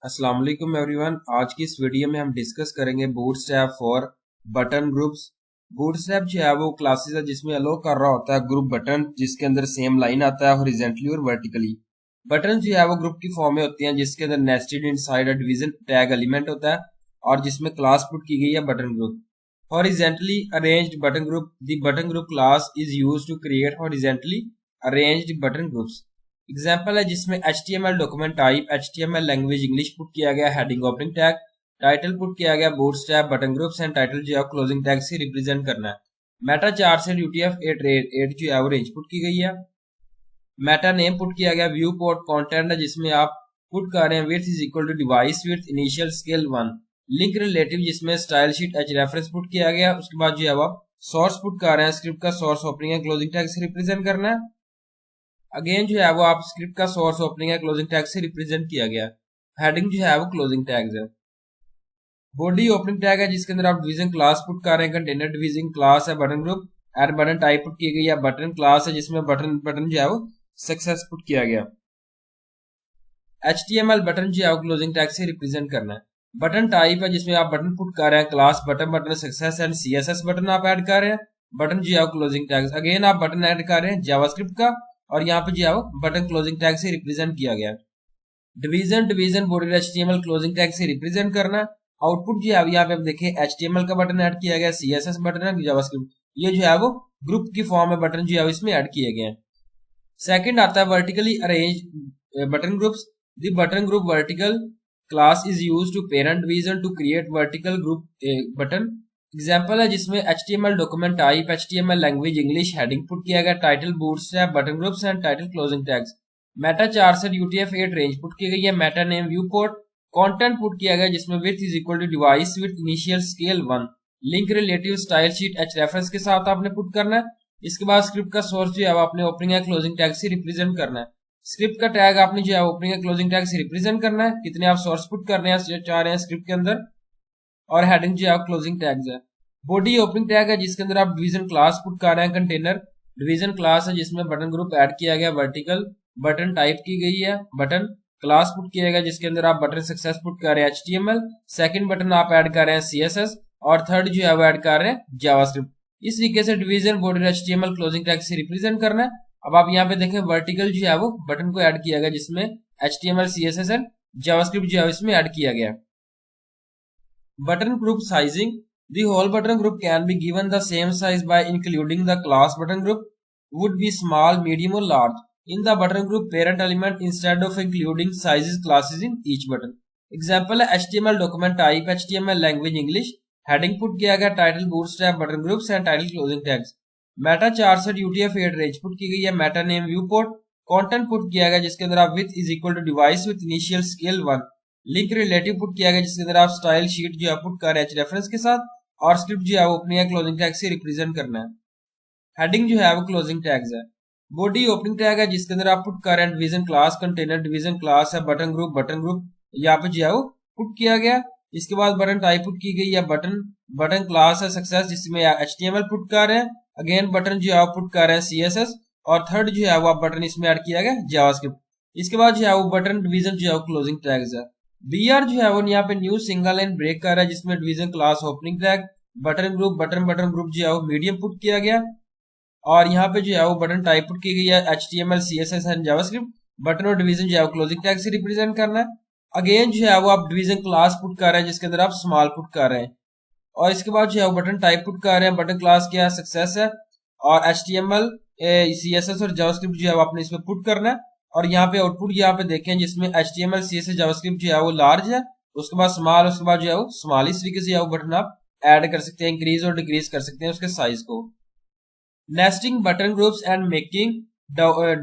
अस्सलाम वालेकुम एवरीवन। आज की इस वीडियो में हम डिस्कस करेंगे bootstrap for button groups. Bootstrap जो है वो क्लासेस है जिसमें अलो कर रहा होता है ग्रुप बटन, जिसके अंदर सेम लाइन आता है हॉरिजॉन्टली और वर्टिकली। बटन जो है वो ग्रुप की फॉर्म में होती हैं जिसके अंदर nested inside a division tag element होता है और जिसमें क्लास पुट की गई है button group. Horizontally arranged button group, the button group class is used to create horizontally arranged button groups. Example है जिसमें HTML document type HTML language English put किया गया, heading opening tag, title put किया गया bootstrap button groups and title जो है closing tag से represent करना है। मेटा 4 से UTF-8 जो है वो रेंज पुट की गई है। मेटा नेम पुट किया गया, व्यू पोर्ट कंटेंट है जिसमें आप पुट कर रहे हैं width is equal to device width initial scale 1। Link relative जिसमें style sheet H reference put किया गया। उसके बाद जो है वो सोर्स पुट कर रहे हैं, स्क्रिप्ट का सोर्स ओपनिंग है क्लोजिंग टैग से रिप्रेजेंट करना है। अगेन जो है वो आप स्क्रिप्ट का सोर्स ओपनिंग है क्लोजिंग टैग से रिप्रेजेंट किया गया। हेडिंग जो है वो क्लोजिंग टैग्स है। बॉडी ओपनिंग टैग है जिसके अंदर आप डिवीजन क्लास पुट कर रहे हैं, कंटेनर डिवीजन क्लास है button group and button type put की गई है, बटन क्लास है जिसमें बटन जो है वो सक्सेस पुट किया गया। HTML बटन जो है वो क्लोजिंग टैग से रिप्रेजेंट करना है। बटन टाइप है जिसमें आप बटन पुट कर रहे हैं, class button button success and CSS button आप ऐड कर रहे हैं। बटन जो है वो क्लोजिंग टैग, अगेन आप बटन ऐड कर रहे हैं जावास्क्रिप्ट का और यहाँ पे जो है वो बटन क्लोजिंग टैग से रिप्रेजेंट किया गया। Division border HTML closing tag से रिप्रेजेंट करना। आउटपुट जो है यहाँ पे आप देखें HTML का बटन ऐड किया गया, CSS बटन है, जावास्क्रिप्ट, ये जो है वो ग्रुप की फॉर्म में बटन जो है इसमें ऐड किए गए हैं। सेकंड आता है vertically arrange button groups. The button group vertical class is used to parent division to create vertical group button. Example है जिसमें HTML document type HTML language English, heading put किया गया, title bootstrap button groups and title closing tags. Meta 4 से UTF-8 range put की गई है। Meta name viewport content put किया गया जिसमें width is equal to device width initial scale 1। Link relative style sheet H reference के साथ आपने पुट करना है। इसके बाद स्क्रिप्ट का सोर्स जो है आपने ओपनिंग या क्लोजिंग टैग से रिप्रेजेंट करना है। स्क्रिप्ट का टैग आपने जो है ओपनिंग या क्लोजिंग टैग से रिप्रेजेंट करना है, कितने आप सोर्स पुट करने हैं चाह रहे हैं स्क्रिप्ट के अंदर, और हेडिंग जो है क्लोजिंग टैग्स है। बॉडी ओपनिंग टैग है जिसके अंदर आप डिवीजन क्लास पुट कर रहे हैं, कंटेनर डिवीजन क्लास है जिसमें बटन ग्रुप ऐड किया गया, वर्टिकल बटन टाइप की गई है, बटन क्लास पुट किया गया जिसके अंदर आप बटन सक्सेस पुट कर रहे हैं HTML, सेकंड बटन आप ऐड कर रहे हैं CSS और थर्ड जो है वो ऐड कर रहे हैं जावास्क्रिप्ट। इस तरीके से division border HTML closing tag से रिप्रेजेंट करना है। अब आप यहाँ पे देखें वर्टिकल जो है वो बटन को ऐड किया गया जिसमें HTML CSS एंड जावास्क्रिप्ट जो है इसमें ऐड किया गया। Button group sizing, the whole button group can be given the same size by including the class button group would be small, medium or large in the button group parent element instead of including sizes classes in each button. Example है HTML document type HTML language English, heading put किया गया, title bootstrap button groups and title closing tags. Meta 4 से UTF-8 range put की गई है। Meta name viewport content put किया गया जिसके अंदर आप width is equal to device width initial scale 1। Link relative put किया गया जिसके अंदर आप स्टाइल शीट जो है पुट कर एच रेफरेंस के साथ और स्क्रिप्ट जो है वो ओपनिंग या क्लोजिंग टैग से रिप्रेजेंट करना है। हेडिंग जो है वो क्लोजिंग टैग्स है। बॉडी ओपनिंग टैग है जिसके अंदर आप पुट कर रहे हैं division class, container division class है, बटन ग्रुप यहाँ पे जो है वो पुट किया गया। इसके बाद बटन टाइप पुट की गई है, बटन क्लास है सक्सेस जिसमें HTML पुट कर रहे हैं, अगेन बटन जो है वो पुट कर रहे हैं CSS और थर्ड जो है वो बटन इसमें ऐड किया गया जावास्क्रिप्ट। इसके बाद जो है वो बटन डिवीजन जो है वो क्लोजिंग टैग्स है। BR जो है वो यहाँ पे न्यू सिंगल लाइन ब्रेक कर रहा है जिसमें division class opening tag button group जो है वो मीडियम पुट किया गया और यहाँ पे जो है वो बटन टाइप पुट की गई है HTML CSS and JavaScript. Button और डिवीजन जो है वो क्लोजिंग टैग से रिप्रेजेंट करना है। अगेन जो है वो आप डिवीजन क्लास पुट कर रहे हैं जिसके अंदर आप स्मॉल पुट कर रहे हैं और इसके बाद जो है वो बटन टाइप पुट कर रहे हैं, बटन क्लास क्या है सक्सेस है और HTML CSS और जावास्क्रिप्ट जो है वो आपने इसमें पुट करना है। और यहाँ पे आउटपुट यहाँ पे देखें जिसमें HTML CSS जावास्क्रिप्ट जो है वो लार्ज है, उसके बाद स्मॉल, उसके बाद जो है वो स्मॉल। इस तरीके से वो बटन आप ऐड कर सकते हैं, इंक्रीज और डिक्रीज कर सकते हैं उसके साइज को। Nesting button groups and making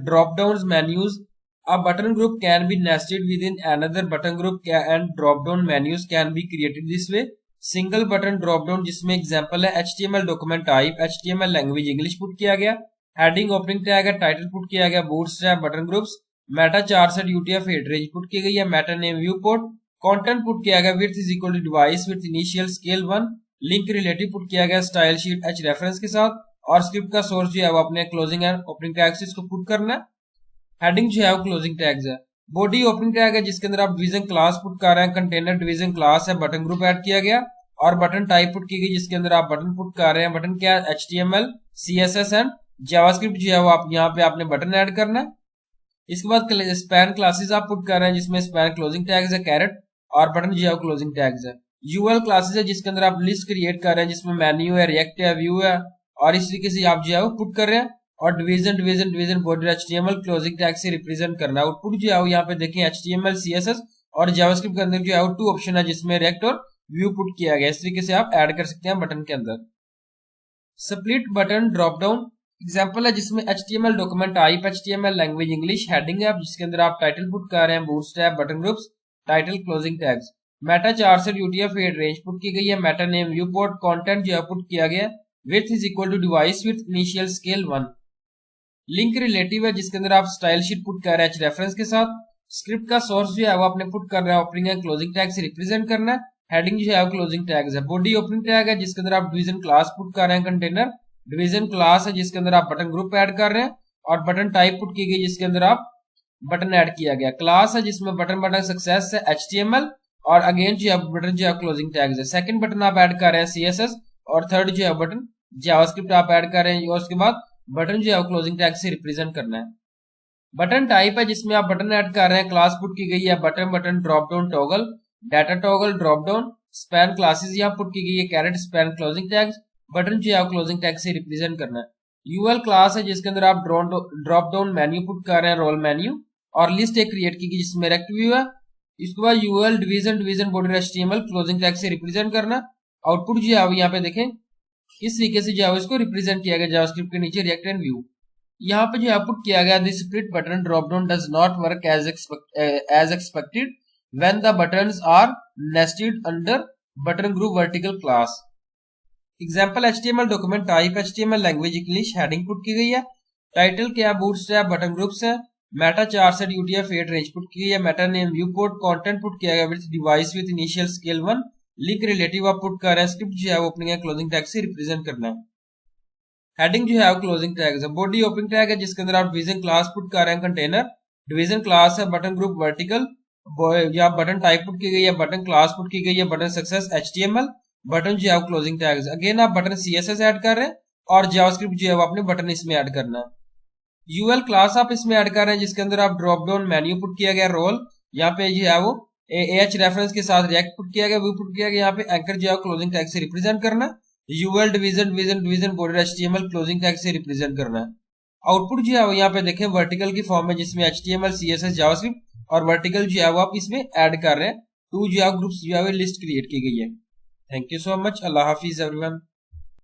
drop down menus. A button group can be nested within another button group and drop down menus can be created this way. Single button drop down जिसमें example है HTML document type HTML language English put किया गया, heading opening tag है, title put किया गया bootstrap button groups. Meta 4 से UTF-8 range put की गई है। Meta name viewport content put किया गया width is equal to device width initial scale 1। Link relative put किया गया स्टाइल शीट एच रेफरेंस के साथ और स्क्रिप्ट का सोर्स जो है वो अपने क्लोजिंग एंड ओपनिंग टैग से इसको पुट करना है। हेडिंग जो है वो क्लोजिंग टैग्स है। बॉडी ओपनिंग टैग है जिसके अंदर आप डिवीजन क्लास पुट कर रहे हैं, कंटेनर डिवीजन क्लास है, बटन ग्रुप ऐड किया गया और बटन टाइप पुट की गई जिसके अंदर आप बटन पुट कर रहे हैं। बटन क्या है? HTML, CSS एंड जावास्क्रिप्ट जो है वो आप यहाँ पे आपने बटन ऐड करना है। इसके बाद स्पैन क्लासेस आप पुट कर रहे हैं जिसमें स्पैन क्लोजिंग टैग्स है, कैरेट और बटन जो है क्लोजिंग टैग्स है। यूएल क्लासेस है जिसके अंदर आप लिस्ट क्रिएट कर रहे हैं जिसमें मेन्यू है, रिएक्ट है, व्यू है और इस तरीके से आप जो है वो पुट कर रहे हैं। और division border HTML closing tag से रिप्रेजेंट करना है। आउटपुट जो है वो यहाँ पे देखें HTML, CSS और जावास्क्रिप्ट के अंदर जो है वो 2 ऑप्शन है जिसमें रिएक्ट और व्यू पुट किया गया। इस तरीके से आप ऐड कर सकते हैं बटन के अंदर। Split button drop down example है जिसमें HTML document type, HTML language English, heading है जिसके अंदर आप टाइटल पुट कर रहे हैं, bootstrap, button groups, title, closing tags. Meta 4 से UTF-8 रेंज पुट की गई है। Meta name, viewport, content जो है पुट किया गया। Width is equal to device width initial scale 1। Link relative है जिसके अंदर आप स्टाइल शीट पुट कर रहे हैं रेफरेंस के साथ। स्क्रिप्ट का सोर्स जो है वो आपने पुट कर रहा है ओपनिंग एंड क्लोजिंग टैग से रिप्रेजेंट करना है। हेडिंग जो है वो क्लोजिंग टैग्स है। बॉडी ओपनिंग टैग है जिसके अंदर आप डिवीजन क्लास पुट कर रहे हैं। कंटेनर डिवीजन क्लास है जिसके अंदर आप बटन ग्रुप ऐड कर रहे हैं और बटन टाइप पुट की गई जिसके अंदर आप बटन ऐड किया गया। क्लास है जिसमें बटन सक्सेस है, HTML और अगेन जो है बटन जो है क्लोजिंग टैग्स है। सेकंड बटन आप ऐड कर रहे हैं CSS और थर्ड जो है बटन जावास्क्रिप्ट आप ऐड कर रहे हैं और उसके बाद बटन जो है क्लोजिंग टैग से रिप्रेजेंट करना है। बटन टाइप है जिसमें आप बटन ऐड कर रहे हैं। क्लास पुट की गई है button drop down toggle, data toggle, drop down. Span classes यहाँ पुट की गई है, caret, span closing tags. Button जो है क्लोजिंग टैग से रिप्रेजेंट करना है। यूएल क्लास है जिसके अंदर आप ड्रॉप डाउन मेन्यू पुट कर रहे हैं, रोल मेन्यू और लिस्ट एक क्रिएट की गई जिसमें रेक्ट व्यू है। इसके बाद UL division border HTML closing tag से रिप्रेजेंट करना। आउटपुट जो है यहाँ पे देखें इस तरीके से जो है इसको रिप्रेजेंट किया गया जावास्क्रिप्ट के नीचे रिएक्ट एंड व्यू। यहाँ पे जो आउटपुट किया गया this split button drop down does not work as expected when the buttons are nested under button group vertical class. Example HTML document type, HTML language English, heading put की गई है। Title क्या है? Bootstrap, button groups है। Meta 4 से UTF-8 range put की गई है। Meta name, viewport, content put किया गया width device width initial scale 1। Link relative आप पुट कर रहे हैं। स्क्रिप्ट जो है वो ओपनिंग एंड क्लोजिंग टैग से रिप्रेजेंट करना है। हेडिंग जो है वो क्लोजिंग टैग है। बॉडी ओपनिंग टैग है जिसके अंदर आप डिवीजन क्लास पुट कर रहे हैं। कंटेनर डिवीजन क्लास है, बटन ग्रुप वर्टिकल या बटन टाइप पुट की गई है, बटन क्लास पुट की गई है, बटन सक्सेस HTML, बटन जो है वो क्लोजिंग टैग है। अगेन आप बटन CSS ऐड कर रहे हैं और जावास्क्रिप्ट जो है वो आपने बटन इसमें ऐड करना है। यूएल क्लास आप इसमें ऐड कर रहे हैं जिसके अंदर आप ड्रॉप डाउन मेन्यू पुट किया गया, रोल यहाँ पे जो है वो AH रेफरेंस के साथ रिएक्ट पुट किया गया, व्यू पुट किया गया। यहाँ पे एंकर जो है क्लोजिंग टैग से रिप्रेजेंट करना। UL division border HTML closing tag से रिप्रेजेंट करना है। आउटपुट जो है वो यहाँ पे देखें वर्टिकल की फॉर्म में जिसमें HTML, CSS, जावास्क्रिप्ट और वर्टिकल जो है वो आप इसमें ऐड कर रहे हैं। 2 जो है ग्रुप्स जो है लिस्ट क्रिएट की गई है। Thank you so much. Allah Hafiz everyone.